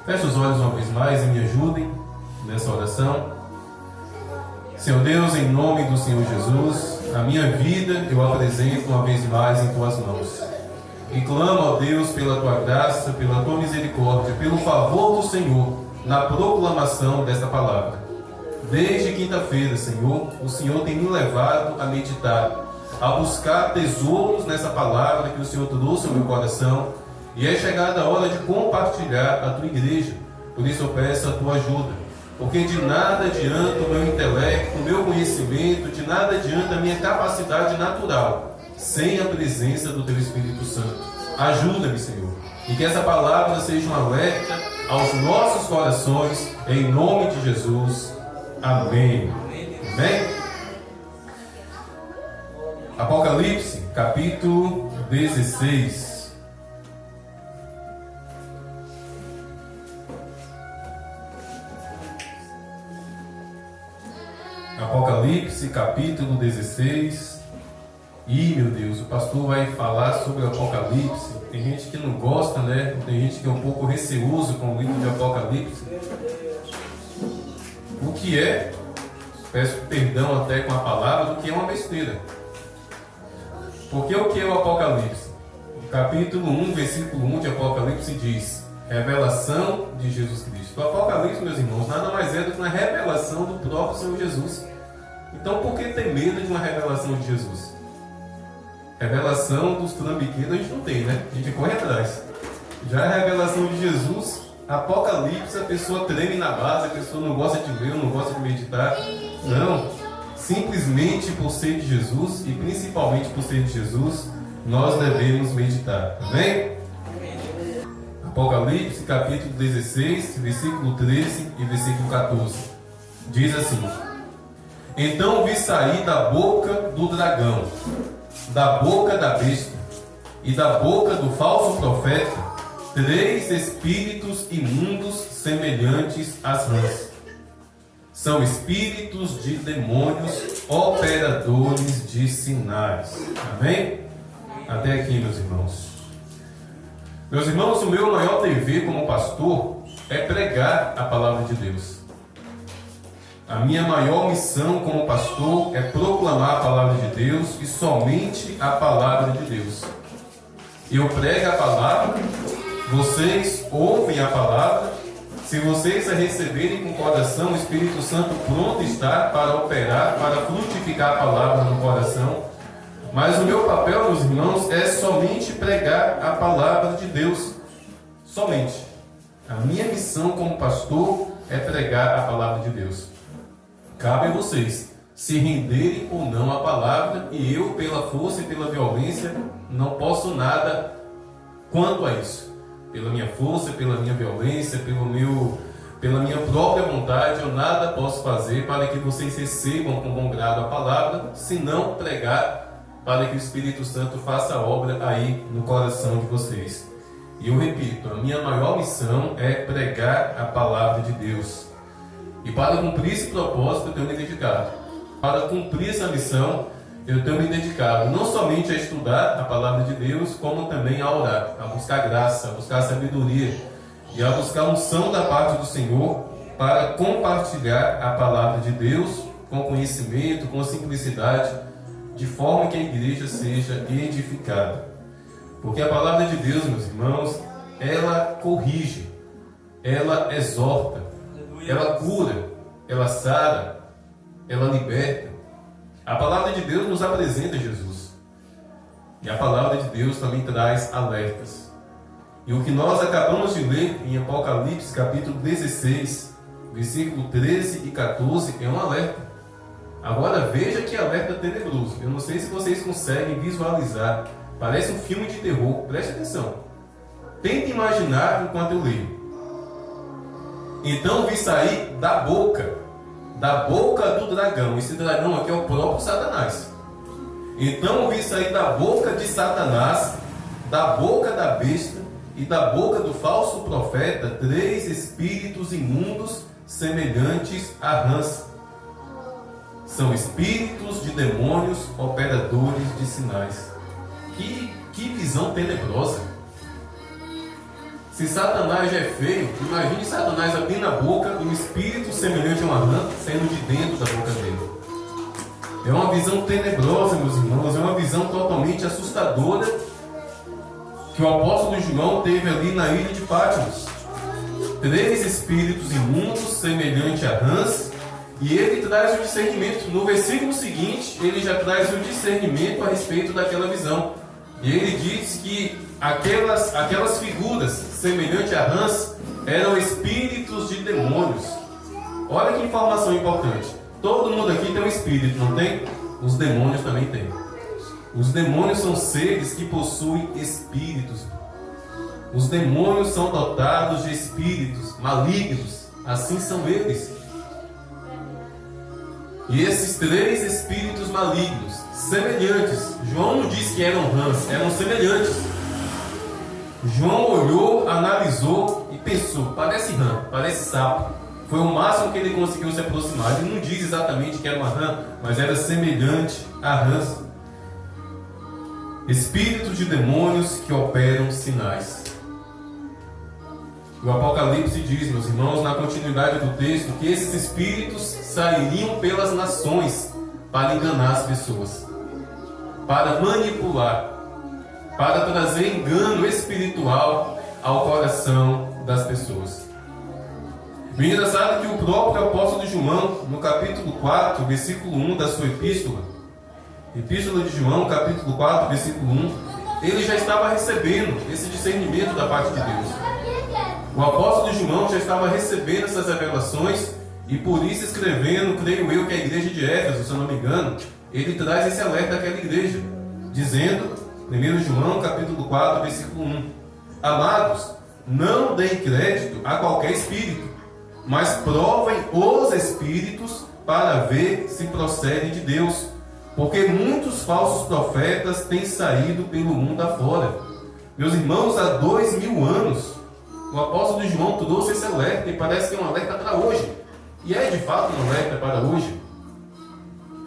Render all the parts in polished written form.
Feche os olhos uma vez mais e me ajudem nessa oração. Senhor Deus, em nome do Senhor Jesus, a minha vida eu apresento uma vez mais em Tuas mãos. E clamo, ó Deus, pela Tua graça, pela Tua misericórdia, pelo favor do Senhor na proclamação desta palavra. Desde quinta-feira, Senhor, o Senhor tem me levado a meditar, a buscar tesouros nessa palavra que o Senhor trouxe ao meu coração, e é chegada a hora de compartilhar a Tua igreja. Por isso eu peço a Tua ajuda, porque de nada adianta o meu intelecto, o meu conhecimento, de nada adianta a minha capacidade natural, sem a presença do Teu Espírito Santo. Ajuda-me, Senhor, e que essa palavra seja um alerta aos nossos corações, em nome de Jesus. Amém. Amém? Apocalipse, capítulo 16. Apocalipse, capítulo 16. Ih, meu Deus, o pastor vai falar sobre o Apocalipse. Tem gente que não gosta, né? Tem gente que é um pouco receoso com o livro de Apocalipse. O que é, peço perdão até com a palavra, do que é uma besteira. Porque o que é o Apocalipse? O capítulo 1, versículo 1 de Apocalipse diz: revelação de Jesus Cristo. O Apocalipse, meus irmãos, nada mais é do que uma revelação do próprio Senhor Jesus. Então, por que ter medo de uma revelação de Jesus? Revelação dos trambiqueiros a gente não tem, né? A gente corre atrás. Já a revelação de Jesus, Apocalipse, a pessoa treme na base, a pessoa não gosta de ler, não gosta de meditar. Não. Simplesmente por ser de Jesus, e principalmente por ser de Jesus, nós devemos meditar. Amém? Apocalipse, capítulo 16, versículo 13 e versículo 14. Diz assim: então vi sair da boca do dragão, da boca da besta e da boca do falso profeta 3 espíritos imundos semelhantes às rãs. São espíritos de demônios, operadores de sinais. Amém? Até aqui, meus irmãos. Meus irmãos, o meu maior dever como pastor é pregar a palavra de Deus. A minha maior missão como pastor é proclamar a palavra de Deus e somente a palavra de Deus. Eu prego a palavra, vocês ouvem a palavra. Se vocês a receberem com o coração, o Espírito Santo pronto está para operar, para frutificar a palavra no coração. Mas o meu papel, meus irmãos, é somente pregar a palavra de Deus. Somente. A minha missão como pastor é pregar a palavra de Deus. Cabe a vocês se renderem ou não à palavra, e eu, pela força e pela violência, não posso nada quanto a isso. Pela minha força, pela minha violência, pela minha própria vontade, eu nada posso fazer para que vocês recebam com bom grado a palavra, senão pregar para que o Espírito Santo faça a obra aí no coração de vocês. E eu repito, a minha maior missão é pregar a palavra de Deus. E para cumprir esse propósito eu tenho me dedicado. Para cumprir essa missão eu tenho me dedicado não somente a estudar a palavra de Deus, como também a orar, a buscar graça, a buscar sabedoria e a buscar unção da parte do Senhor para compartilhar a palavra de Deus com conhecimento, com simplicidade, de forma que a igreja seja edificada. Porque a palavra de Deus, meus irmãos, ela corrige, ela exorta, ela cura, ela sara, ela liberta. A palavra de Deus nos apresenta Jesus. E a palavra de Deus também traz alertas. E o que nós acabamos de ler em Apocalipse, capítulo 16, versículo 13 e 14, é um alerta. Agora veja que alerta tenebroso. Eu não sei se vocês conseguem visualizar. Parece um filme de terror. Preste atenção. Tente imaginar enquanto eu leio. Então vi sair da boca do dragão. Esse dragão aqui é o próprio Satanás. Então vi sair da boca de Satanás, da boca da besta e da boca do falso profeta 3 espíritos imundos semelhantes a rãs. São espíritos de demônios, operadores de sinais. Que visão tenebrosa. Se Satanás já é feio, imagine Satanás abrindo a boca e um espírito semelhante a uma rã saindo de dentro da boca dele. É uma visão tenebrosa, meus irmãos, é uma visão totalmente assustadora que o apóstolo João teve ali na ilha de Patmos. 3 espíritos imundos, semelhante a rãs, e ele traz o discernimento. No versículo seguinte, ele já traz o discernimento a respeito daquela visão. E ele diz que aquelas figuras semelhantes a rãs eram espíritos de demônios. Olha que informação importante. Todo mundo aqui tem um espírito, não tem? Os demônios também têm. Os demônios são seres que possuem espíritos. Os demônios são dotados de espíritos malignos. Assim são eles. E esses 3 espíritos malignos, semelhantes, João não diz que eram rãs, eram semelhantes. João olhou, analisou e pensou: parece rã, parece sapo. Foi o máximo que ele conseguiu se aproximar. Ele não diz exatamente que era uma rã, mas era semelhante a rãs. Espíritos de demônios que operam sinais. O Apocalipse diz, meus irmãos, na continuidade do texto, que esses espíritos sairiam pelas nações para enganar as pessoas, para manipular, para trazer engano espiritual ao coração das pessoas. O engraçado é que o próprio apóstolo João, no capítulo 4, versículo 1 da sua epístola de João, capítulo 4, versículo 1, ele já estava recebendo esse discernimento da parte de Deus. O apóstolo João já estava recebendo essas revelações e por isso escrevendo, creio eu, que a igreja de Éfeso, se eu não me engano, ele traz esse alerta àquela igreja, dizendo, 1 João capítulo 4, versículo 1: Amados, não deem crédito a qualquer espírito, mas provem os espíritos para ver se procedem de Deus, porque muitos falsos profetas têm saído pelo mundo afora. Meus irmãos, há 2000 anos, o apóstolo João trouxe esse alerta, e parece que é um alerta para hoje. E é de fato um alerta para hoje.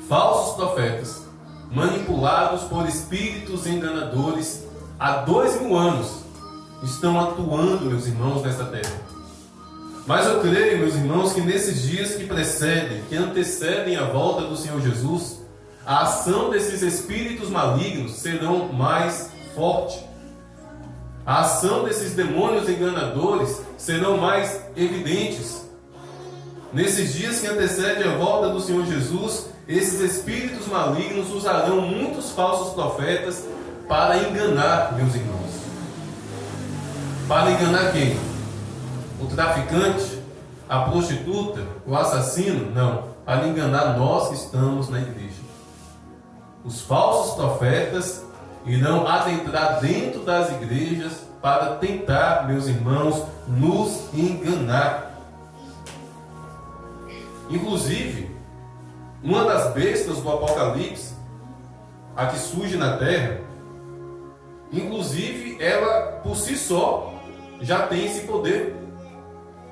Falsos profetas, manipulados por espíritos enganadores, há 2000 anos, estão atuando, meus irmãos, nessa terra. Mas eu creio, meus irmãos, que nesses dias que precedem, que antecedem a volta do Senhor Jesus, a ação desses espíritos malignos serão mais forte. A ação desses demônios enganadores serão mais evidentes. Nesses dias que antecedem a volta do Senhor Jesus, esses espíritos malignos usarão muitos falsos profetas para enganar, meus irmãos. Para enganar quem? O traficante? A prostituta? O assassino? Não. Para enganar nós que estamos na igreja. Os falsos profetas irão adentrar dentro das igrejas para tentar, meus irmãos, nos enganar. Inclusive, uma das bestas do Apocalipse, a que surge na terra, inclusive ela por si só já tem esse poder.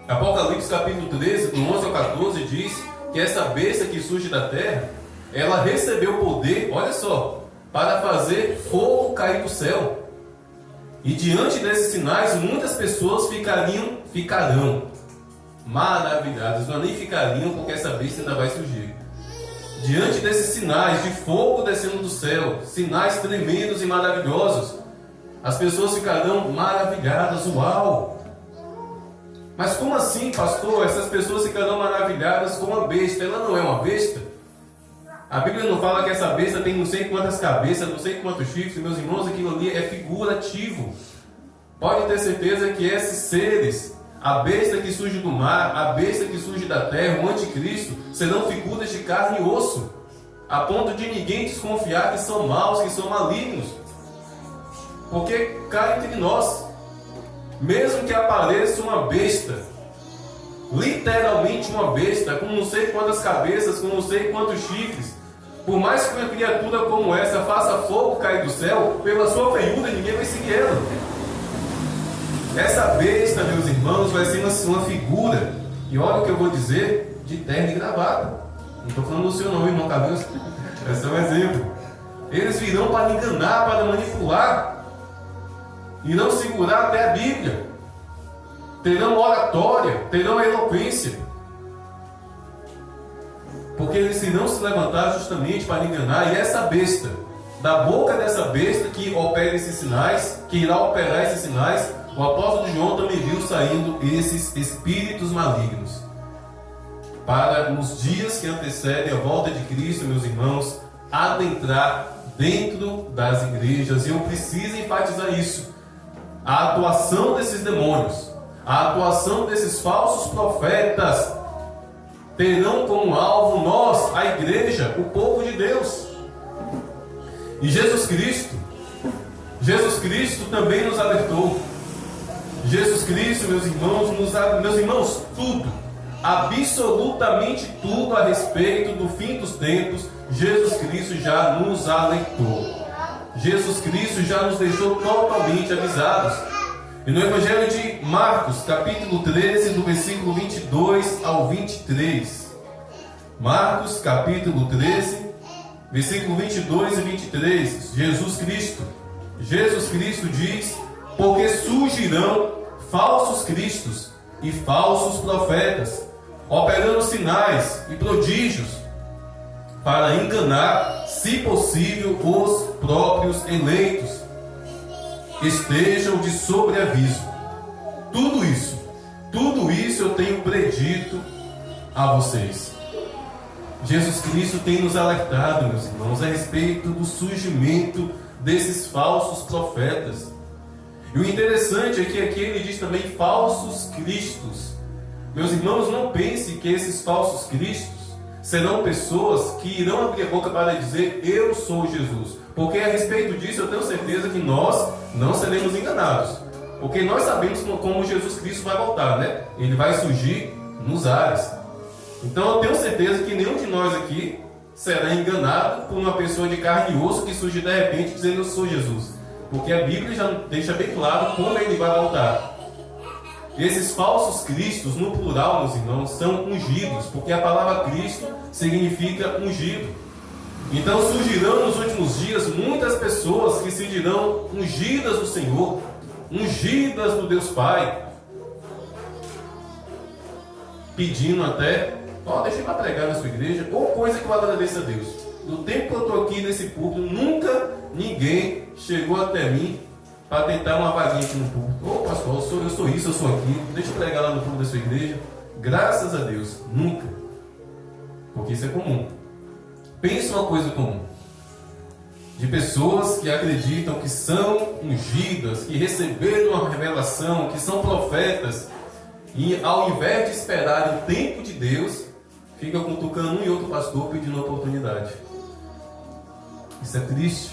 Apocalipse capítulo 13, do 11 ao 14, diz que essa besta que surge da terra, ela recebeu poder, olha só, para fazer fogo cair do céu. E diante desses sinais, muitas pessoas ficarão maravilhadas. Não nem ficariam, porque essa besta ainda vai surgir. Diante desses sinais de fogo descendo do céu, sinais tremendos e maravilhosos, as pessoas ficarão maravilhadas. Uau! Mas como assim, pastor? Essas pessoas ficarão maravilhadas com uma besta. Ela não é uma besta? A Bíblia não fala que essa besta tem não sei quantas cabeças, não sei quantos chifres. Meus irmãos, aquilo ali é figurativo. Pode ter certeza que esses seres, a besta que surge do mar, a besta que surge da terra, o anticristo, serão figuras de carne e osso, a ponto de ninguém desconfiar que são maus, que são malignos. Porque cá entre nós, mesmo que apareça uma besta, literalmente uma besta, com não sei quantas cabeças, com não sei quantos chifres, por mais que uma criatura como essa faça fogo cair do céu, pela sua feiura ninguém vai seguir ela. Essa besta, meus irmãos, vai ser uma figura, e olha o que eu vou dizer, de terno e gravata. Não estou falando do senhor não, irmão Cabelo. Esse é um exemplo. Eles virão para enganar, para manipular, e não segurar até a Bíblia. terão oratória, terão eloquência. Porque eles irão se levantar justamente para enganar. E essa besta, da boca dessa besta que opera esses sinais, que irá operar esses sinais, o apóstolo João também viu saindo esses espíritos malignos. Para nos dias que antecedem a volta de Cristo, meus irmãos, adentrar dentro das igrejas. E eu preciso enfatizar isso. A atuação desses demônios, a atuação desses falsos profetas, terão como alvo nós, a igreja, o povo de Deus. E Jesus Cristo também nos alertou. Jesus Cristo, meus irmãos, tudo, absolutamente tudo a respeito do fim dos tempos, Jesus Cristo já nos alertou. Jesus Cristo já nos deixou totalmente avisados. E no Evangelho de Marcos, capítulo 13, do versículo 22 ao 23. Marcos, capítulo 13, versículo 22 e 23. Jesus Cristo diz: porque surgirão falsos cristos e falsos profetas, operando sinais e prodígios, para enganar, se possível, os próprios eleitos. Estejam de sobreaviso. Tudo isso eu tenho predito a vocês. Jesus Cristo tem nos alertado, meus irmãos, a respeito do surgimento desses falsos profetas. E o interessante é que aqui ele diz também falsos cristos. Meus irmãos, não pense que esses falsos cristos serão pessoas que irão abrir a boca para dizer: eu sou Jesus. Porque a respeito disso eu tenho certeza que nós não seremos enganados. Porque nós sabemos como Jesus Cristo vai voltar, né? Ele vai surgir nos ares. Então eu tenho certeza que nenhum de nós aqui será enganado por uma pessoa de carne e osso que surge de repente dizendo: eu sou Jesus. Porque a Bíblia já deixa bem claro como ele vai voltar. Esses falsos cristos, no plural, meus irmãos, são ungidos, porque a palavra Cristo significa ungido. Então surgirão nos últimos dias muitas pessoas que se dirão ungidas do Senhor, ungidas do Deus Pai, pedindo até: deixa eu pregar na sua igreja, ou coisa que eu agradeço a Deus. No tempo que eu estou aqui nesse púlpito, nunca ninguém chegou até mim para tentar uma vaguinha aqui no púlpito. Pastor, eu sou isso, eu sou aquilo, deixa eu pregar lá no púlpito da sua igreja. Graças a Deus, nunca. Porque isso é comum. Pense uma coisa comum. De pessoas que acreditam que são ungidas, que receberam uma revelação, que são profetas, e ao invés de esperar o tempo de Deus, fica cutucando um e outro pastor pedindo oportunidade. Isso é triste.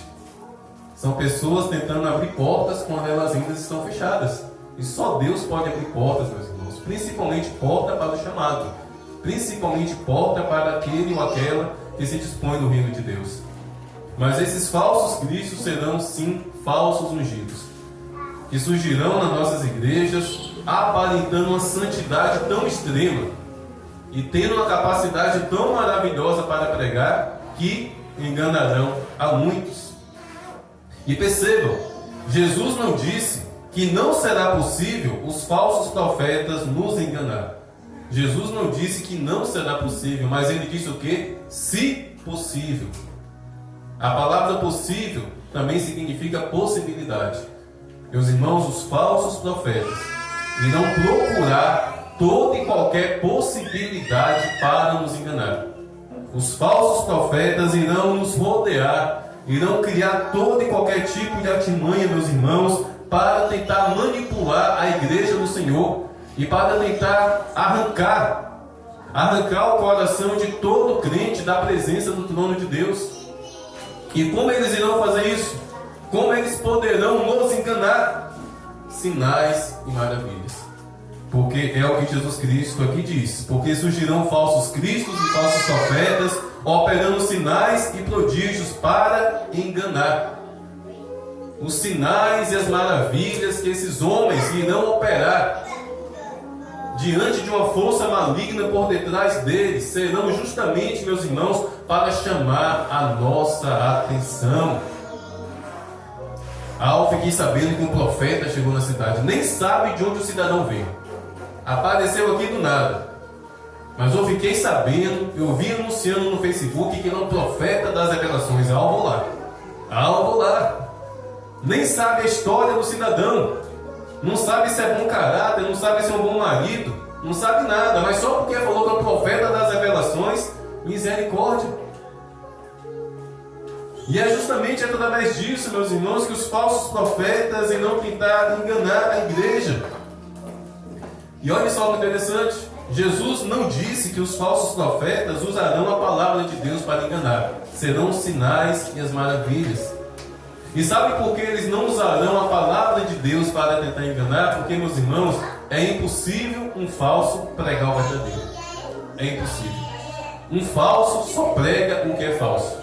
São pessoas tentando abrir portas quando elas ainda estão fechadas. E só Deus pode abrir portas, meus irmãos. Principalmente porta para o chamado. Principalmente porta para aquele ou aquela que se dispõe no reino de Deus. Mas esses falsos cristos serão sim falsos ungidos, que surgirão nas nossas igrejas aparentando uma santidade tão extrema e tendo uma capacidade tão maravilhosa para pregar, que enganarão a muitos. E percebam, Jesus não disse que não será possível os falsos profetas nos enganar. Jesus não disse que não será possível, mas ele disse o quê? Se possível. A palavra possível também significa possibilidade. Meus irmãos, os falsos profetas irão procurar toda e qualquer possibilidade para nos enganar. Os falsos profetas irão nos rodear, irão criar todo e qualquer tipo de artimanha, meus irmãos, para tentar manipular a igreja do Senhor e para tentar arrancar o coração de todo crente da presença do trono de Deus. E como eles irão fazer isso? Como eles poderão nos enganar? Sinais e maravilhas. Porque é o que Jesus Cristo aqui diz: porque surgirão falsos cristos e falsos profetas, operando sinais e prodígios para enganar. Os sinais e as maravilhas que esses homens irão operar diante de uma força maligna por detrás deles serão justamente, meus irmãos, para chamar a nossa atenção. Ao fiquei sabendo que um profeta chegou na cidade, nem sabe de onde o cidadão veio. Apareceu aqui do nada. Mas eu fiquei sabendo, eu vi anunciando no Facebook que ele é um profeta das revelações. Vou lá. Nem sabe a história do cidadão. Não sabe se é bom caráter, não sabe se é um bom marido, não sabe nada. Mas só porque falou que é um profeta das revelações, misericórdia. E é justamente através disso, meus irmãos, que os falsos profetas irão tentar enganar a igreja. E olha só que interessante. Jesus não disse que os falsos profetas usarão a palavra de Deus para enganar. Serão os sinais e as maravilhas. E sabe por que eles não usarão a palavra de Deus para tentar enganar? Porque, meus irmãos, é impossível um falso pregar o verdadeiro. É impossível. Um falso só prega o que é falso.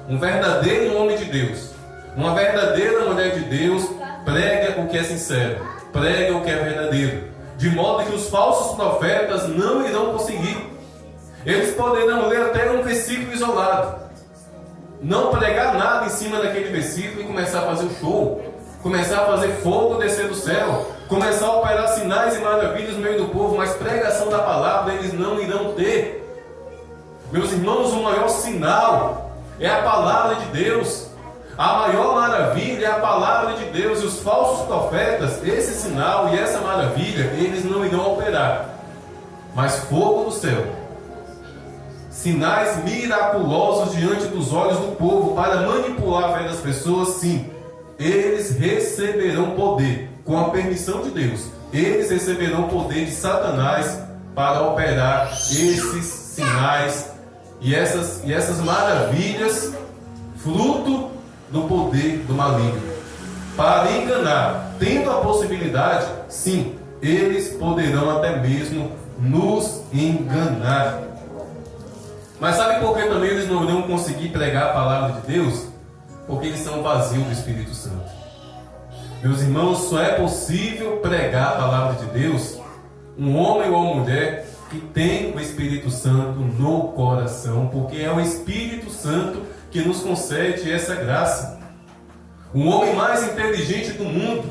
Um verdadeiro homem de Deus, uma verdadeira mulher de Deus, prega o que é sincero, prega o que é verdadeiro. De modo que os falsos profetas não irão conseguir. Eles poderão ler até um versículo isolado, não pregar nada em cima daquele versículo e começar a fazer o show, começar a fazer fogo descer do céu, começar a operar sinais e maravilhas no meio do povo, mas pregação da palavra eles não irão ter. Meus irmãos, o maior sinal é a palavra de Deus. A maior maravilha é a palavra de Deus. E os falsos profetas, esse sinal e essa maravilha, eles não irão operar. Mas fogo do céu, sinais miraculosos diante dos olhos do povo para manipular a fé das pessoas, sim. Eles receberão poder com a permissão de Deus. Eles receberão poder de Satanás para operar esses sinais e essas maravilhas, fruto do poder do maligno, para enganar. Tendo a possibilidade, sim, eles poderão até mesmo nos enganar. Mas sabe por que também eles não irão conseguir pregar a palavra de Deus? Porque eles são vazios do Espírito Santo. Meus irmãos, só é possível pregar a palavra de Deus um homem ou uma mulher que tem o Espírito Santo no coração, porque é o Espírito Santo que nos concede essa graça. O homem mais inteligente do mundo,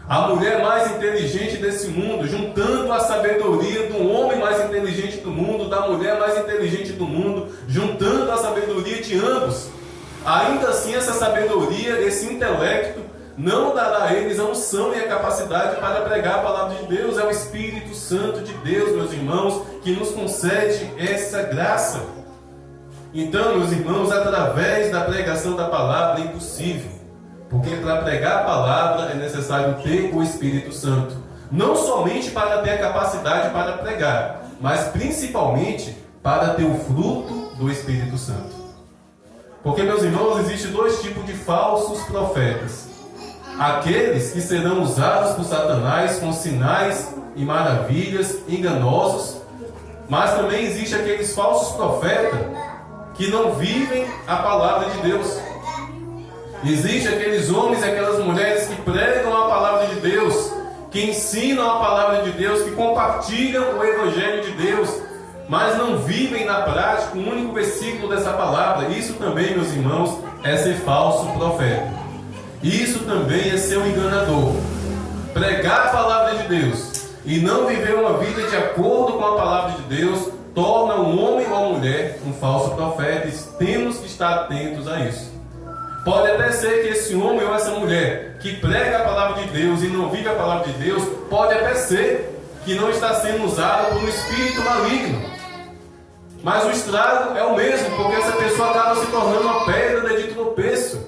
a mulher mais inteligente desse mundo, juntando a sabedoria do homem mais inteligente do mundo, da mulher mais inteligente do mundo, juntando a sabedoria de ambos, ainda assim essa sabedoria, esse intelecto, não dará a eles a unção e a capacidade para pregar a palavra de Deus. É o Espírito Santo de Deus, meus irmãos, que nos concede essa graça. Então, meus irmãos, através da pregação da palavra é impossível, porque para pregar a palavra é necessário ter o Espírito Santo, não somente para ter a capacidade para pregar, mas principalmente para ter o fruto do Espírito Santo. Porque, meus irmãos, existem dois tipos de falsos profetas: aqueles que serão usados por Satanás com sinais e maravilhas enganosos, mas também existe aqueles falsos profetas que não vivem a palavra de Deus. Existem aqueles homens e aquelas mulheres que pregam a palavra de Deus, que ensinam a palavra de Deus, que compartilham o Evangelho de Deus, mas não vivem na prática o único versículo dessa palavra. Isso também, meus irmãos, é ser falso profeta. Isso também é ser um enganador. Pregar a palavra de Deus e não viver uma vida de acordo com a palavra de Deus torna um homem ou uma mulher um falso profeta, e temos que estar atentos a isso. Pode até ser que esse homem ou essa mulher que prega a palavra de Deus e não vive a palavra de Deus, pode até ser que não está sendo usado por um espírito maligno, mas o estrago é o mesmo, porque essa pessoa acaba se tornando uma pedra de tropeço,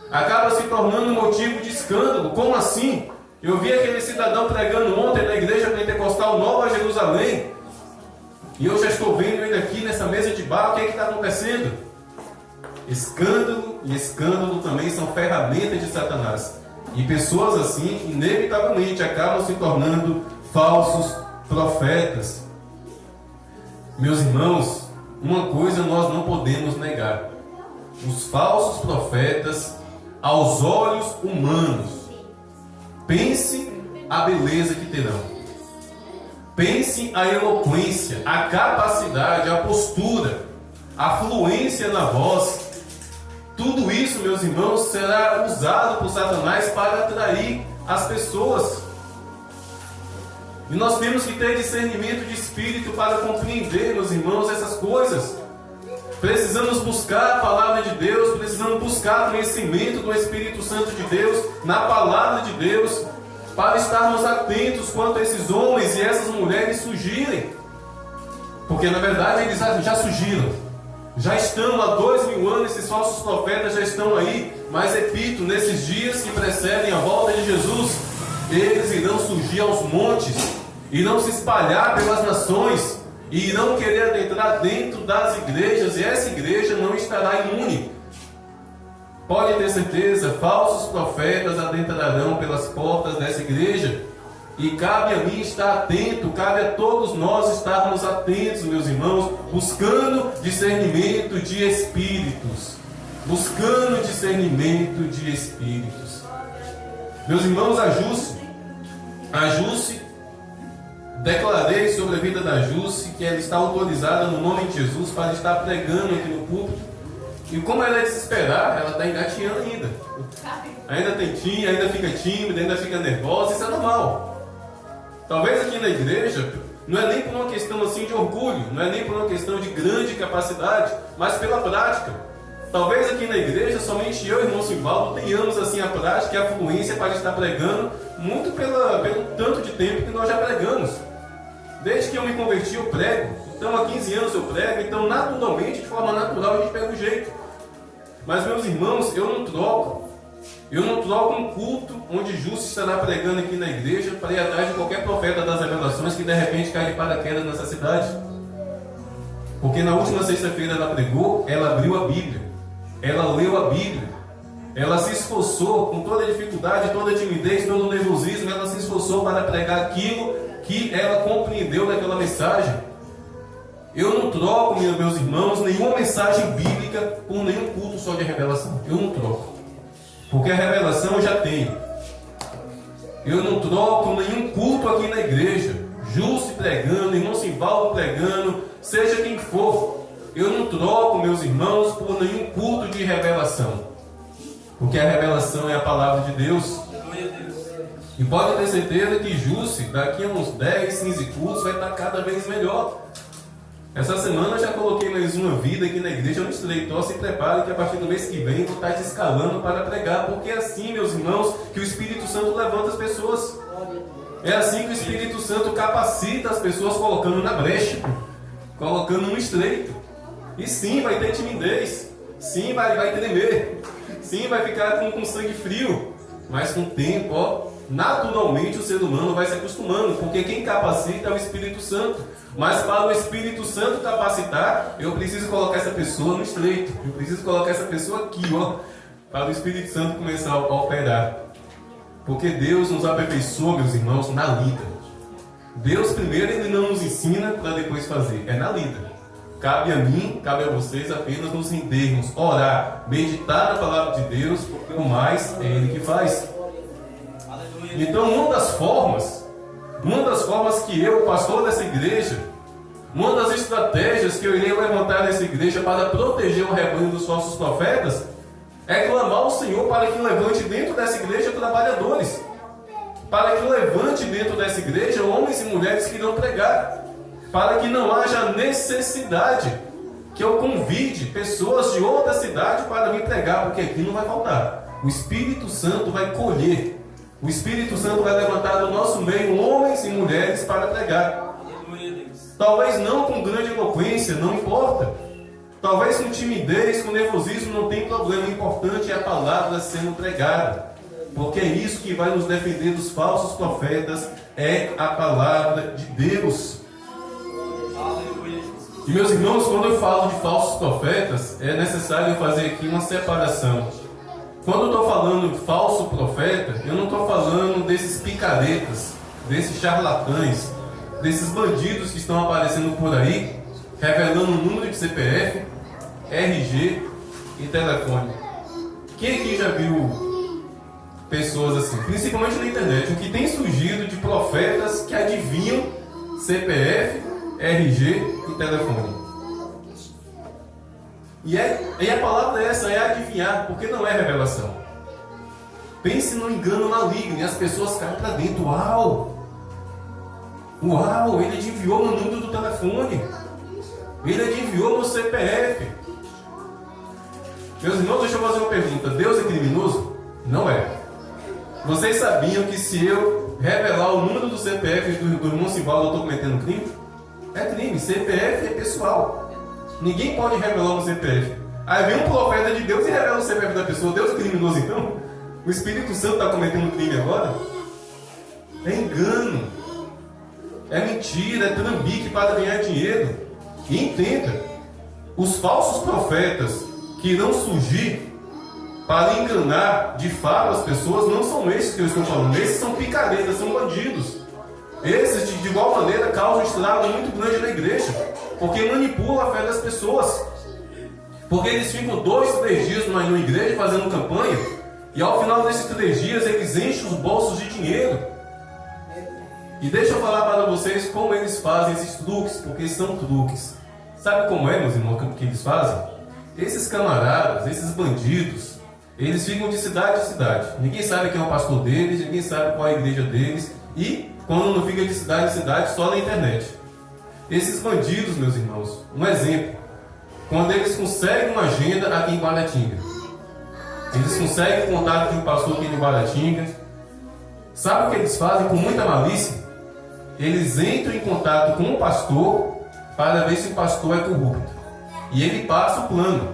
acaba se tornando um motivo de escândalo. Como assim? Eu vi aquele cidadão pregando ontem na igreja pentecostal Nova Jerusalém, e eu já estou vendo ele aqui nessa mesa de bar. O que é que está acontecendo? Escândalo e escândalo também são ferramentas de Satanás, e pessoas assim inevitavelmente acabam se tornando falsos profetas. Meus irmãos, uma coisa nós não podemos negar: os falsos profetas, aos olhos humanos, pense a beleza que terão, pense a eloquência, a capacidade, a postura, a fluência na voz. Tudo isso, meus irmãos, será usado por Satanás para atrair as pessoas. E nós temos que ter discernimento de espírito para compreender, meus irmãos, essas coisas. Precisamos buscar a palavra de Deus, precisamos buscar conhecimento do Espírito Santo de Deus, na palavra de Deus, para estarmos atentos quanto a esses homens e essas mulheres surgirem. Porque na verdade eles já surgiram. Já estão há 2000 anos, esses falsos profetas já estão aí. Mas repito, nesses dias que precedem a volta de Jesus, eles irão surgir aos montes, irão se espalhar pelas nações, e irão querer adentrar dentro das igrejas, e essa igreja não estará imune. Pode ter certeza, falsos profetas adentrarão pelas portas dessa igreja, e cabe a mim estar atento, cabe a todos nós estarmos atentos, meus irmãos, buscando discernimento de espíritos. Buscando discernimento de espíritos. Meus irmãos, a Jússi, declarei sobre a vida da Jússi que ela está autorizada no nome de Jesus para estar pregando aqui no púlpito. E como ela é desesperada, ela está engatinhando ainda. Ainda fica tímida, ainda fica nervosa, isso é normal. Talvez aqui na igreja, não é nem por uma questão assim de orgulho, não é nem por uma questão de grande capacidade, mas pela prática. Talvez aqui na igreja, somente eu e o irmão Simvaldo tenhamos assim a prática e a fluência para estar pregando, muito pelo tanto de tempo que nós já pregamos. Desde que eu me converti, eu prego. Então, há 15 anos eu prego. Então, naturalmente, de forma natural, a gente pega o jeito. Mas, meus irmãos, eu não troco um culto onde Justo estará pregando aqui na igreja para ir atrás de qualquer profeta das revelações que de repente cai de paraquedas nessa cidade. Porque na última sexta-feira ela pregou, ela abriu a Bíblia, ela leu a Bíblia, ela se esforçou com toda a dificuldade, toda a timidez, todo o nervosismo, ela se esforçou para pregar aquilo que ela compreendeu naquela mensagem. Eu não troco, meus irmãos, nenhuma mensagem bíblica por nenhum culto só de revelação. Eu não troco. Porque a revelação eu já tenho. Eu não troco nenhum culto aqui na igreja. Justo pregando, irmão Simvaldo pregando, seja quem for. Eu não troco, meus irmãos, por nenhum culto de revelação. Porque a revelação é a palavra de Deus. E pode ter certeza que Justo, daqui a uns 10, 15 cultos, vai estar cada vez melhor. Essa semana eu já coloquei mais uma vida aqui na igreja no Estreitó. Se prepare que a partir do mês que vem eu vou estar escalando para pregar. Porque é assim, meus irmãos, que o Espírito Santo levanta as pessoas. É assim que o Espírito Santo capacita as pessoas, colocando na brecha, colocando no estreito. E sim, vai ter timidez. Sim, vai tremer. Sim, vai ficar com sangue frio. Mas com o tempo, naturalmente o ser humano vai se acostumando. Porque quem capacita é o Espírito Santo. Mas para o Espírito Santo capacitar, eu preciso colocar essa pessoa no estreito. Eu preciso colocar essa pessoa aqui, para o Espírito Santo começar a operar. Porque Deus nos aperfeiçoa, meus irmãos, na lida. Deus primeiro, Ele não nos ensina para depois fazer. É na lida. Cabe a mim, cabe a vocês apenas nos rendermos, orar, meditar na palavra de Deus, porque o mais é Ele que faz. Então, uma das formas que eu, pastor dessa igreja, uma das estratégias que eu irei levantar nessa igreja para proteger o rebanho dos falsos profetas, é clamar ao Senhor para que levante dentro dessa igreja trabalhadores, para que levante dentro dessa igreja homens e mulheres que irão pregar, para que não haja necessidade que eu convide pessoas de outra cidade para vir pregar, porque aqui não vai faltar. O Espírito Santo vai colher. O Espírito Santo vai levantar do nosso meio homens e mulheres para pregar. Talvez não com grande eloquência, não importa. Talvez com timidez, com nervosismo, não tem problema. O importante é a palavra sendo pregada. Porque é isso que vai nos defender dos falsos profetas, é a palavra de Deus. E meus irmãos, quando eu falo de falsos profetas, é necessário fazer aqui uma separação. Quando eu estou falando de falso profeta, eu não estou falando desses picaretas, desses charlatães, desses bandidos que estão aparecendo por aí, revelando o número de CPF, RG e telefone. Quem aqui já viu pessoas assim, principalmente na internet, o que tem surgido de profetas que adivinham CPF, RG e telefone? E a palavra é essa, é adivinhar, porque não é revelação. Pense no engano maligno e as pessoas caem para dentro. Uau! Uau, ele te enviou no número do telefone. Ele te enviou no CPF. Meus irmãos, deixa eu fazer uma pergunta. Deus é criminoso? Não é. Vocês sabiam que se eu revelar o número do CPF do irmão Simvaldo, eu estou cometendo crime? É crime. CPF é pessoal. Ninguém pode revelar um CPF. Aí vem um profeta de Deus e revela o CPF da pessoa. Deus é criminoso então? O Espírito Santo está cometendo crime agora? É engano. É mentira, é trambique para ganhar dinheiro. E entenda, os falsos profetas que irão surgir para enganar de fato as pessoas não são esses que eu estou falando. Esses são picaretas, são bandidos. Esses, de igual maneira, causam um estrago muito grande na igreja, porque manipulam a fé das pessoas. Porque eles ficam 2, 3 dias numa igreja fazendo campanha, e ao final desses 3 dias eles enchem os bolsos de dinheiro. E deixa eu falar para vocês como eles fazem esses truques, porque são truques. Sabe como é, meus irmãos, que eles fazem? Esses camaradas, esses bandidos, eles ficam de cidade em cidade. Ninguém sabe quem é o pastor deles, ninguém sabe qual é a igreja deles. E quando não fica de cidade em cidade, só na internet. Esses bandidos, meus irmãos, um exemplo. Quando eles conseguem uma agenda aqui em Guaratinga, eles conseguem o contato de um pastor aqui em Guaratinga, sabe o que eles fazem com muita malícia? Eles entram em contato com o pastor para ver se o pastor é corrupto. E ele passa o plano,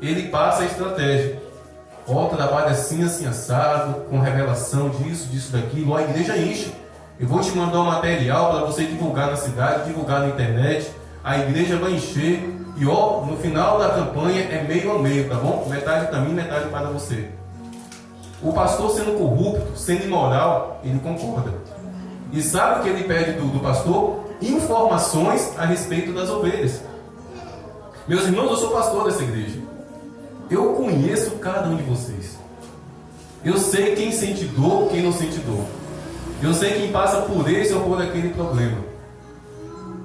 ele passa a estratégia. Ó, trabalha assim, assim, assado, com revelação disso, disso, daquilo. Ó, a igreja enche. Eu vou te mandar um material para você divulgar na cidade, divulgar na internet. A igreja vai encher. E ó, no final da campanha é meio a meio, tá bom? Metade para mim, metade para você. O pastor sendo corrupto, sendo imoral, ele concorda. E sabe o que ele pede do pastor? Informações a respeito das ovelhas. Meus irmãos, eu sou pastor dessa igreja. Eu conheço cada um de vocês. Eu sei quem sente dor, quem não sente dor. Eu sei quem passa por esse ou por aquele problema.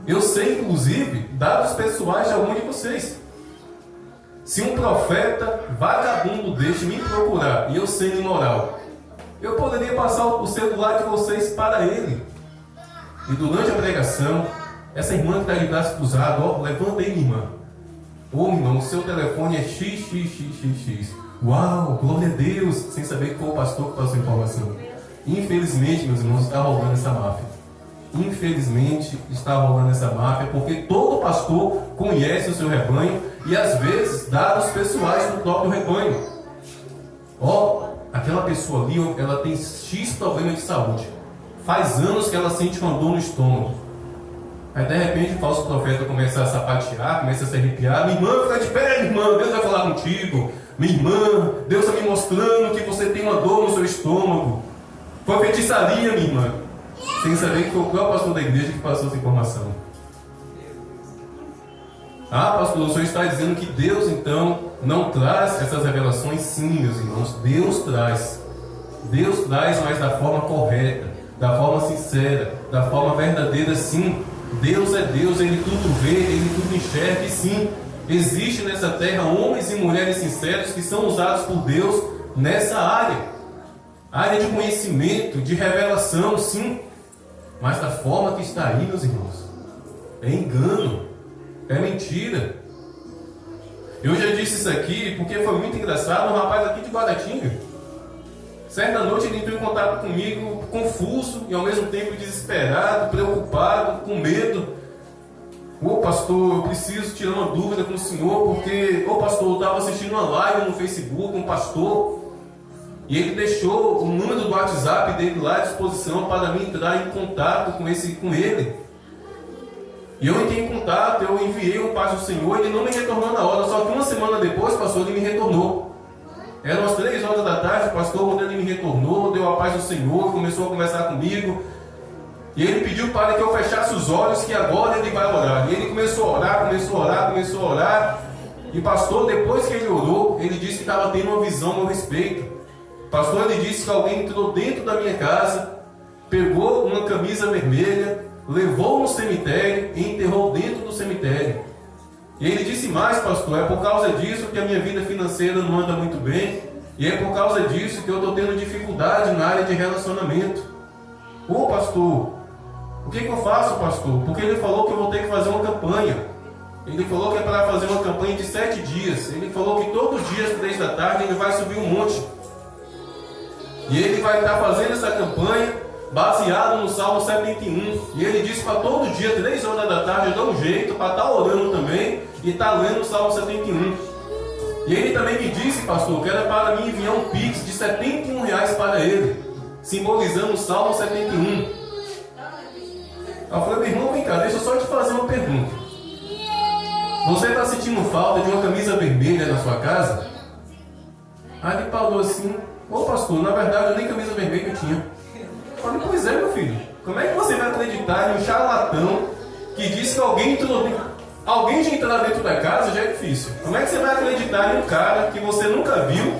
Eu sei, inclusive, dados pessoais de algum de vocês. Se um profeta vagabundo deste me procurar e eu sendo imoral, eu poderia passar o celular de vocês para ele. E durante a pregação, essa irmã que está de braço cruzado, ó, levanta aí, minha irmã. Ô, irmão, o seu telefone é XXXXX. Uau, glória a Deus, sem saber que foi o pastor que passou a informação. Infelizmente, meus irmãos, está rolando essa máfia. Infelizmente, está rolando essa máfia, porque todo pastor conhece o seu rebanho e, às vezes, dados pessoais do próprio rebanho. Ó, aquela pessoa ali, ela tem X problema de saúde. Faz anos que ela sente uma dor no estômago. Aí de repente o falso profeta começa a sapatear, começa a se arrepiar. Minha irmã, fica de pé, minha irmã, Deus vai falar contigo. Minha irmã, Deus está me mostrando que você tem uma dor no seu estômago. Foi feitiçaria, minha irmã. Sem saber que foi o próprio pastor da igreja que passou essa informação. Ah, pastor, o senhor está dizendo que Deus então não traz essas revelações? Sim, meus irmãos, Deus traz. Deus traz, mas da forma correta, da forma sincera, da forma verdadeira, sim. Deus é Deus, Ele tudo vê, Ele tudo enxerga, e sim, existe nessa terra homens e mulheres sinceros que são usados por Deus nessa área de conhecimento, de revelação, sim, mas da forma que está aí, meus irmãos, é engano, é mentira. Eu já disse isso aqui porque foi muito engraçado. Um rapaz aqui de Guaratinga, certa noite ele entrou em contato comigo, confuso e ao mesmo tempo desesperado, preocupado, com medo. Ô pastor, eu preciso tirar uma dúvida com o senhor, porque, ô pastor, eu estava assistindo uma live no Facebook, um pastor, e ele deixou o número do WhatsApp dele lá à disposição para mim entrar em contato com ele. E eu entrei em contato, eu enviei o paz do Senhor, ele não me retornou na hora, só que uma semana depois, pastor, ele me retornou. Eram as 3 horas da tarde, o pastor, quando ele me retornou, deu a paz do Senhor, começou a conversar comigo. E ele pediu para que eu fechasse os olhos, que agora ele vai orar. E ele começou a orar. E pastor, depois que ele orou, ele disse que estava tendo uma visão a meu respeito. Pastor, ele disse que alguém entrou dentro da minha casa, pegou uma camisa vermelha, levou no cemitério e enterrou dentro do cemitério. E ele disse mais, pastor, é por causa disso que a minha vida financeira não anda muito bem, e é por causa disso que eu estou tendo dificuldade na área de relacionamento. Ô pastor, O que eu faço, pastor? Porque ele falou que eu vou ter que fazer uma campanha. Ele falou que é para fazer uma campanha de 7 dias. Ele falou que todo dia às 3 da tarde ele vai subir um monte. E ele vai estar fazendo essa campanha baseado no Salmo 71. E ele disse para todo dia, 3 horas da tarde, eu dou um jeito para estar orando também e estar lendo o Salmo 71. E ele também me disse, pastor, que era para mim enviar um pix de R$71 para ele, simbolizando o Salmo 71. Eu falei, meu irmão, vem cá, deixa eu só te fazer uma pergunta. Você está sentindo falta de uma camisa vermelha na sua casa? Aí ele falou assim, ô pastor, na verdade eu nem camisa vermelha eu tinha. Eu falei, pois é, meu filho, como é que você vai acreditar em um charlatão que diz que alguém já entrar dentro da casa já é difícil. Como é que você vai acreditar em um cara que você nunca viu,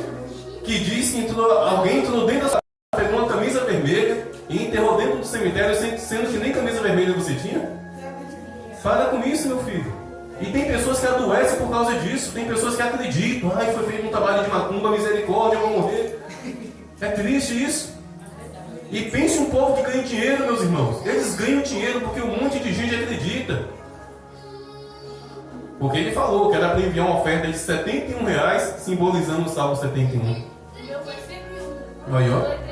que diz que alguém entrou dentro da sua casa, pegou uma camisa vermelha e enterrou dentro do cemitério, sendo que nem camisa vermelha você tinha? Para com isso, meu filho. E tem pessoas que adoecem por causa disso. Tem pessoas que acreditam. Ai, foi feito um trabalho de macumba, misericórdia, eu vou morrer. É triste isso. E pense um povo que ganha dinheiro, meus irmãos. Eles ganham dinheiro porque um monte de gente acredita. Porque ele falou que era para enviar uma oferta de R$71, simbolizando o Salmo 71. Aí, ó.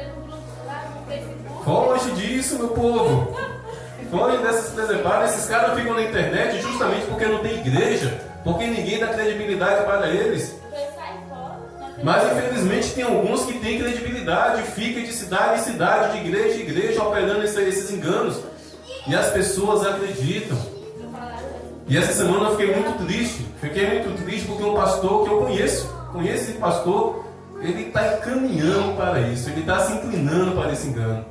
Foge disso, meu povo. Foge dessas presepadas. Esses caras ficam na internet justamente porque não tem igreja, porque ninguém dá credibilidade para eles. Mas infelizmente tem alguns que têm credibilidade, fica de cidade em cidade, de igreja em igreja, operando esses enganos. E as pessoas acreditam. E essa semana eu fiquei muito triste. Fiquei muito triste porque um pastor que eu conheço esse pastor, ele está encaminhando para isso, ele está se inclinando para esse engano.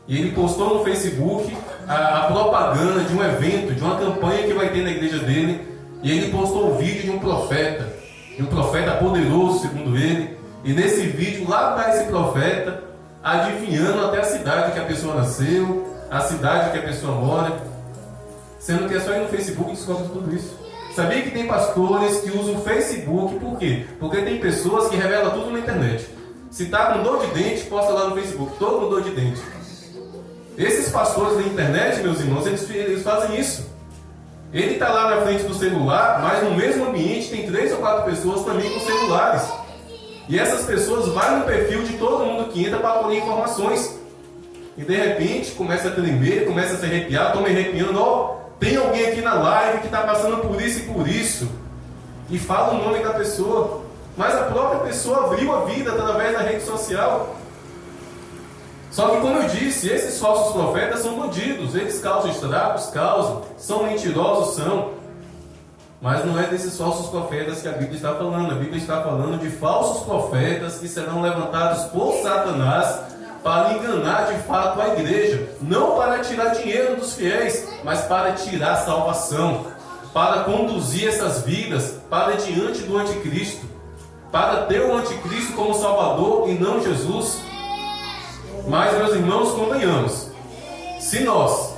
E ele postou no Facebook a propaganda de um evento, de uma campanha que vai ter na igreja dele. E ele postou o vídeo de um profeta poderoso, segundo ele. E nesse vídeo, lá está esse profeta, adivinhando até a cidade que a pessoa nasceu, a cidade que a pessoa mora. Sendo que é só ir no Facebook e descobre tudo isso. Sabia que tem pastores que usam o Facebook, por quê? Porque tem pessoas que revelam tudo na internet. Se está com dor de dente, posta lá no Facebook, todo com dor de dente. Esses pastores da internet, meus irmãos, eles fazem isso. Ele está lá na frente do celular, mas no mesmo ambiente tem 3 ou 4 pessoas também com celulares. E essas pessoas vão no perfil de todo mundo que entra para colher informações. E de repente começa a tremer, começa a se arrepiar, estou me arrepiando, ó, tem alguém aqui na live que está passando por isso e por isso. E fala o nome da pessoa. Mas a própria pessoa abriu a vida através da rede social. Só que, como eu disse, esses falsos profetas são bandidos. Eles causam estragos, são mentirosos, são. Mas não é desses falsos profetas que a Bíblia está falando. A Bíblia está falando de falsos profetas que serão levantados por Satanás para enganar de fato a igreja. Não para tirar dinheiro dos fiéis, mas para tirar salvação. Para conduzir essas vidas para diante do anticristo. Para ter o anticristo como salvador e não Jesus. Mas, meus irmãos, convenhamos, se nós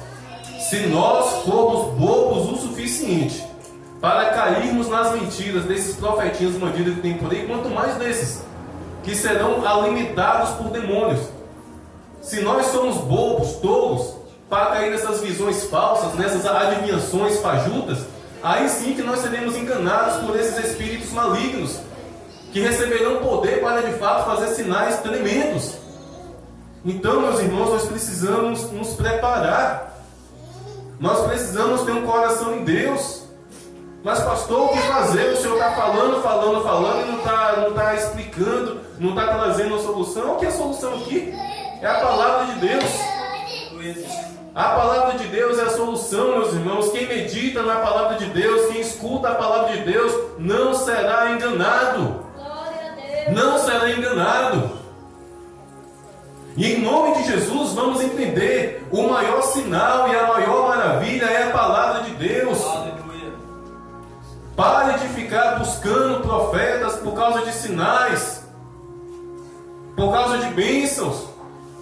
formos bobos o suficiente para cairmos nas mentiras desses profetinhas bandidos que tem por aí, quanto mais desses que serão alimentados por demônios. Se nós somos bobos, tolos, para cair nessas visões falsas, nessas adivinhações fajutas, aí sim que nós seremos enganados por esses espíritos malignos, que receberão poder para de fato fazer sinais tremendos. Então, meus irmãos, nós precisamos nos preparar. Nós precisamos ter um coração em Deus. Mas, pastor, o que fazer? O senhor está falando e não está explicando, não está trazendo a solução. O que é a solução aqui? É a palavra de Deus. A palavra de Deus é a solução, meus irmãos. Quem medita na palavra de Deus, quem escuta a palavra de Deus, não será enganado. Não será enganado. E em nome de Jesus vamos entender, o maior sinal e a maior maravilha é a palavra de Deus. Aleluia. Pare de ficar buscando profetas por causa de sinais, por causa de bênçãos,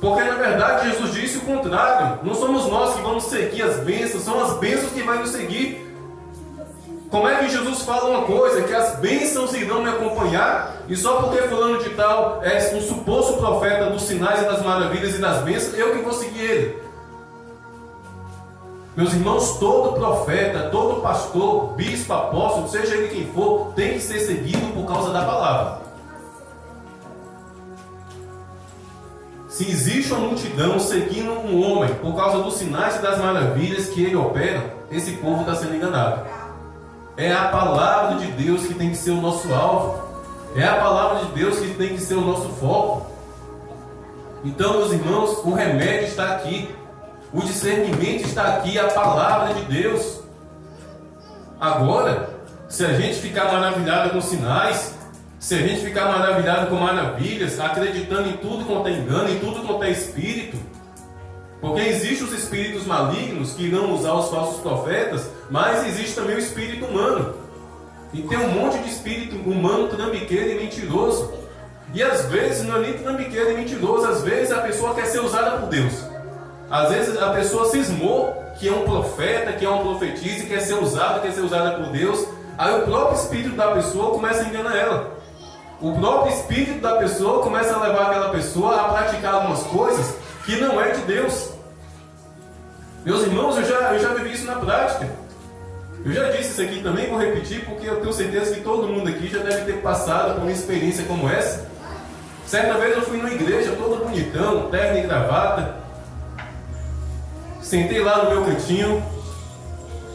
porque na verdade Jesus disse o contrário. Não somos nós que vamos seguir as bênçãos, são as bênçãos que vão nos seguir. Como é que Jesus fala uma coisa, que as bênçãos irão me acompanhar, e só porque fulano de tal é um suposto profeta dos sinais e das maravilhas e das bênçãos, eu que vou seguir ele? Meus irmãos, todo profeta, todo pastor, bispo, apóstolo, seja ele quem for, tem que ser seguido por causa da palavra. Se existe uma multidão seguindo um homem por causa dos sinais e das maravilhas que ele opera, esse povo está sendo enganado. É a palavra de Deus que tem que ser o nosso alvo. É a palavra de Deus que tem que ser o nosso foco. Então, meus irmãos, o remédio está aqui. O discernimento está aqui, a palavra de Deus. Agora, se a gente ficar maravilhado com sinais, se a gente ficar maravilhado com maravilhas, acreditando em tudo quanto é engano, em tudo quanto é espírito, porque existem os espíritos malignos que irão usar os falsos profetas, mas existe também o espírito humano. E tem um monte de espírito humano trambiqueiro e mentiroso. E às vezes não é nem trambiqueiro e mentiroso, às vezes a pessoa quer ser usada por Deus. Às vezes a pessoa cismou que é um profeta, que é um profetisa, quer ser usada por Deus. Aí o próprio espírito da pessoa começa a enganar ela. O próprio espírito da pessoa começa a levar aquela pessoa a praticar algumas coisas que não é de Deus. Meus irmãos, eu já vivi isso na prática. Eu já disse isso aqui também, vou repetir, porque eu tenho certeza que todo mundo aqui já deve ter passado por uma experiência como essa. Certa vez eu fui numa igreja, todo bonitão, terno e gravata. Sentei lá no meu cantinho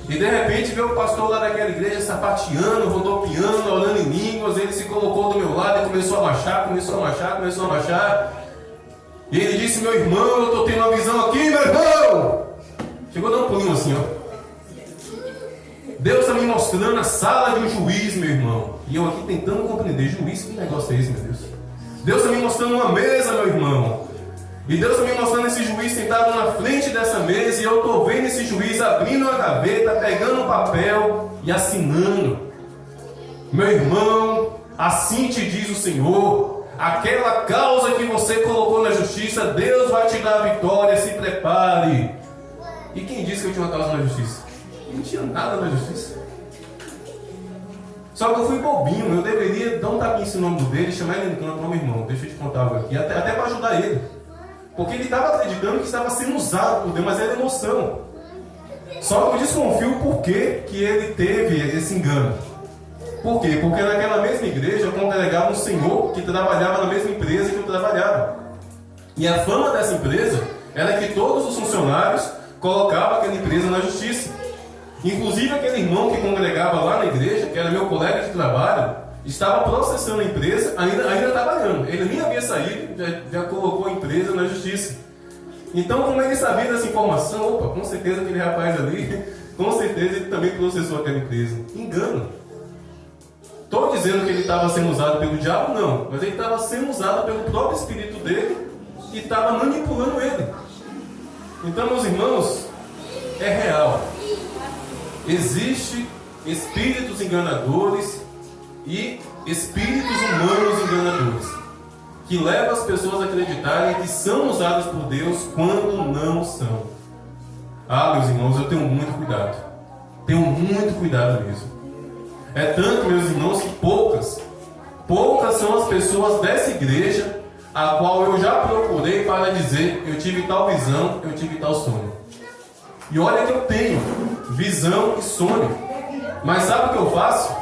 e de repente veio o pastor lá daquela igreja sapateando, rodopiando, orando em línguas. Ele se colocou do meu lado e começou a marchar. E ele disse: meu irmão, eu estou tendo uma visão aqui, meu irmão. Chegou a dar um pulinho assim, ó. Deus está me mostrando a sala de um juiz, meu irmão. E eu aqui tentando compreender: juiz, que negócio é esse, meu Deus? Deus está me mostrando uma mesa, meu irmão. E Deus está me mostrando esse juiz sentado na frente dessa mesa. E eu estou vendo esse juiz abrindo a gaveta, pegando um papel e assinando. Meu irmão, assim te diz o Senhor: aquela causa que você colocou na justiça, Deus vai te dar a vitória, se prepare. E quem disse que eu tinha uma causa na justiça? Não tinha nada na justiça. Só que eu fui bobinho. Eu deveria dar um tapinha em nome dele, chamar ele no canto: meu irmão, deixa eu te contar algo aqui, até para ajudar ele. Porque ele estava acreditando que estava sendo usado por Deus, mas era emoção. Só que eu desconfio por que ele teve esse engano. Por quê? Porque naquela mesma igreja eu congregava um senhor que trabalhava na mesma empresa que eu trabalhava. E a fama dessa empresa era que todos os funcionários colocavam aquela empresa na justiça. Inclusive aquele irmão que congregava lá na igreja, que era meu colega de trabalho, estava processando a empresa, ainda trabalhando. Ele nem havia saído, já colocou a empresa na justiça. Então, como ele sabia dessa informação, opa, com certeza aquele rapaz ali, com certeza ele também processou aquela empresa. Engano. Estou dizendo que ele estava sendo usado pelo diabo? Não. Mas ele estava sendo usado pelo próprio espírito dele e estava manipulando ele. Então, meus irmãos, é real. Existem espíritos enganadores e espíritos humanos enganadores, que levam as pessoas a acreditarem que são usadas por Deus quando não são. Ah, meus irmãos, eu tenho muito cuidado. Tenho muito cuidado mesmo. É tanto, meus irmãos, que poucas são as pessoas dessa igreja a qual eu já procurei para dizer: eu tive tal visão, eu tive tal sonho. E olha que eu tenho visão e sonho. Mas sabe o que eu faço?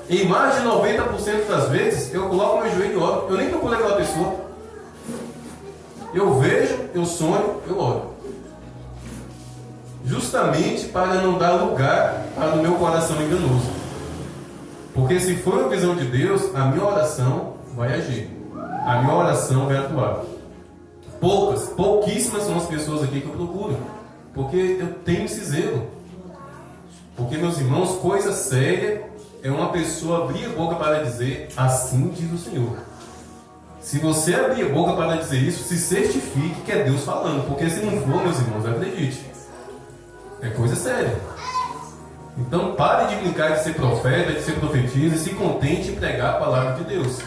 Em mais de 90% das vezes, eu coloco meu joelho e oro. Eu nem procuro aquela pessoa. Eu vejo, eu sonho, eu oro. Justamente para não dar lugar para o meu coração enganoso. Porque se for uma visão de Deus, a minha oração vai agir. A minha oração vai atuar. Pouquíssimas são as pessoas aqui que eu procuro. Porque eu tenho esse zelo. Porque, meus irmãos, coisa séria é uma pessoa abrir a boca para dizer: assim diz o Senhor. Se você abrir a boca para dizer isso, se certifique que é Deus falando. Porque se não for, meus irmãos, acredite, é coisa séria. Então pare de brincar de ser profeta, de ser profetisa, e se contente em pregar a palavra de Deus.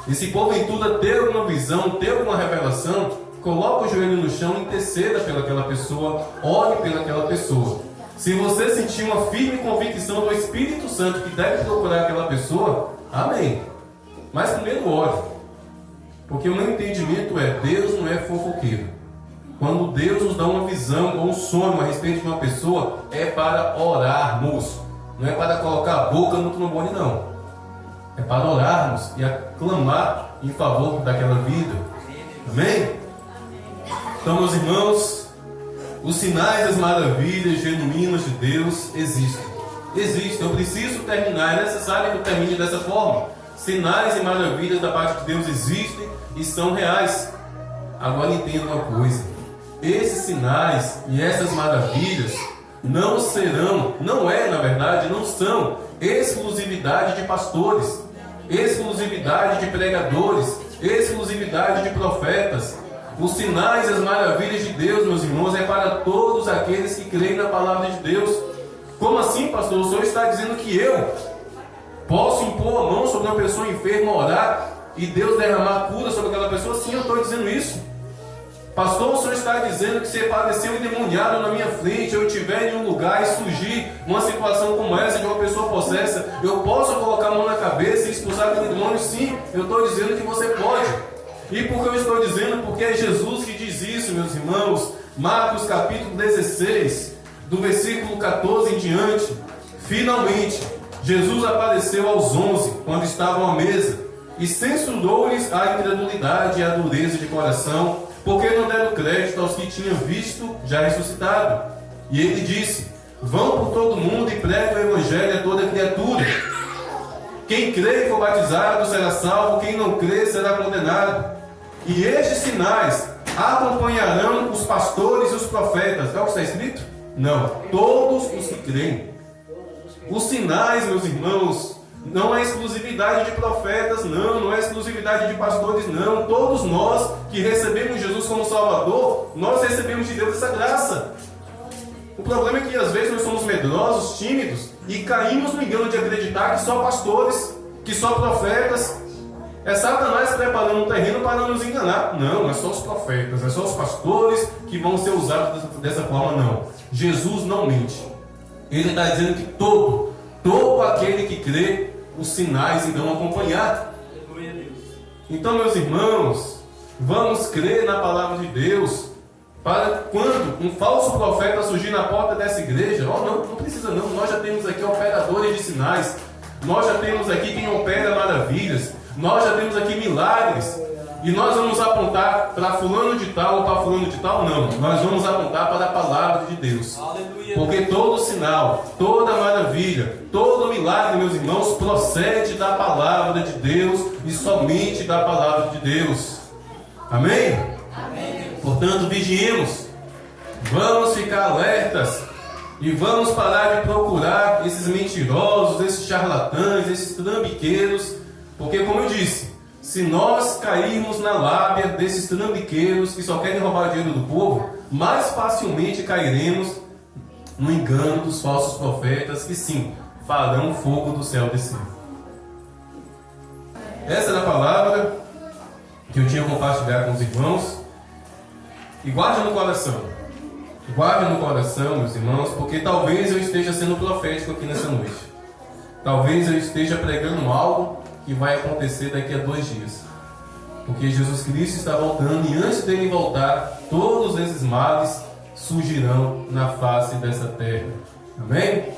E se porventura ter alguma visão, ter alguma revelação, coloque o joelho no chão e interceda pelaquela pessoa, ore pelaquela pessoa. Se você sentir uma firme convicção do Espírito Santo que deve procurar aquela pessoa, amém. Mas primeiro ore. Porque o meu entendimento é: Deus não é fofoqueiro. quando Deus nos dá uma visão ou um sonho a respeito de uma pessoa, é para orarmos. Não é para colocar a boca no trombone, não. É para orarmos e aclamar em favor daquela vida. Amém? Então, meus irmãos, os sinais das maravilhas genuínas de Deus existem. Existem. Eu preciso terminar. É necessário que eu termine dessa forma. Sinais e maravilhas da parte de Deus existem e são reais. Agora entenda uma coisa. Esses sinais e essas maravilhas não serão, não são exclusividade de pastores, exclusividade de pregadores, exclusividade de profetas. Os sinais e as maravilhas de Deus, meus irmãos, é para todos aqueles que creem na palavra de Deus. Como assim, pastor? O senhor está dizendo que eu posso impor a mão sobre uma pessoa enferma, orar e Deus derramar cura sobre aquela pessoa? Sim, eu estou dizendo isso. Pastor, o senhor está dizendo que se apareceu um endemoniado na minha frente, eu estiver em um lugar e surgir uma situação como essa de uma pessoa possessa, eu posso colocar a mão na cabeça e expulsar aquele demônio? Sim, eu estou dizendo que você pode. E por que eu estou dizendo? Porque é Jesus que diz isso, meus irmãos. Marcos capítulo 16, do versículo 14 em diante. Finalmente, Jesus apareceu aos 11, quando estavam à mesa, e censurou-lhes a incredulidade e a dureza de coração, porque não deram crédito aos que tinham visto já ressuscitado. E ele disse: vão por todo mundo e preguem o evangelho a toda criatura. Quem crê e for batizado será salvo, quem não crê será condenado. E estes sinais acompanharão os pastores e os profetas. É o que está escrito? Não, todos os que creem. Os sinais, meus irmãos, não é exclusividade de profetas, não é exclusividade de pastores, não. Todos nós que recebemos Jesus como Salvador, nós recebemos de Deus essa graça. O problema é que às vezes nós somos medrosos, tímidos e caímos no engano de acreditar que só pastores, que só profetas. É Satanás preparando um terreno para nos enganar. Não, é só os profetas, é só os pastores que vão ser usados dessa forma, não. Jesus não mente. Ele está dizendo que todo aquele que crê, os sinais irão acompanhar. Então, meus irmãos, vamos crer na palavra de Deus, para quando um falso profeta surgir na porta dessa igreja, não precisa não, nós já temos aqui operadores de sinais, nós já temos aqui quem opera maravilhas, nós já temos aqui milagres, e nós vamos apontar para fulano de tal ou para fulano de tal? Não, nós vamos apontar para a palavra de Deus. Aleluia. Porque todo sinal, toda maravilha, todo milagre, meus irmãos, procede da palavra de Deus e somente da palavra de Deus. Amém? Amém. Portanto, vigiemos, vamos ficar alertas e vamos parar de procurar esses mentirosos, esses charlatães, esses trambiqueiros, porque, como eu disse, se nós cairmos na lábia desses trambiqueiros que só querem roubar dinheiro do povo, mais facilmente cairemos no engano dos falsos profetas que sim, farão fogo do céu descer. Essa era a palavra que eu tinha compartilhado com os irmãos. E guarde no coração. Guarde no coração, meus irmãos, porque talvez eu esteja sendo profético aqui nessa noite. Talvez eu esteja pregando algo que vai acontecer daqui a 2 dias. Porque Jesus Cristo está voltando e antes dele voltar, todos esses males surgirão na face dessa terra. Amém?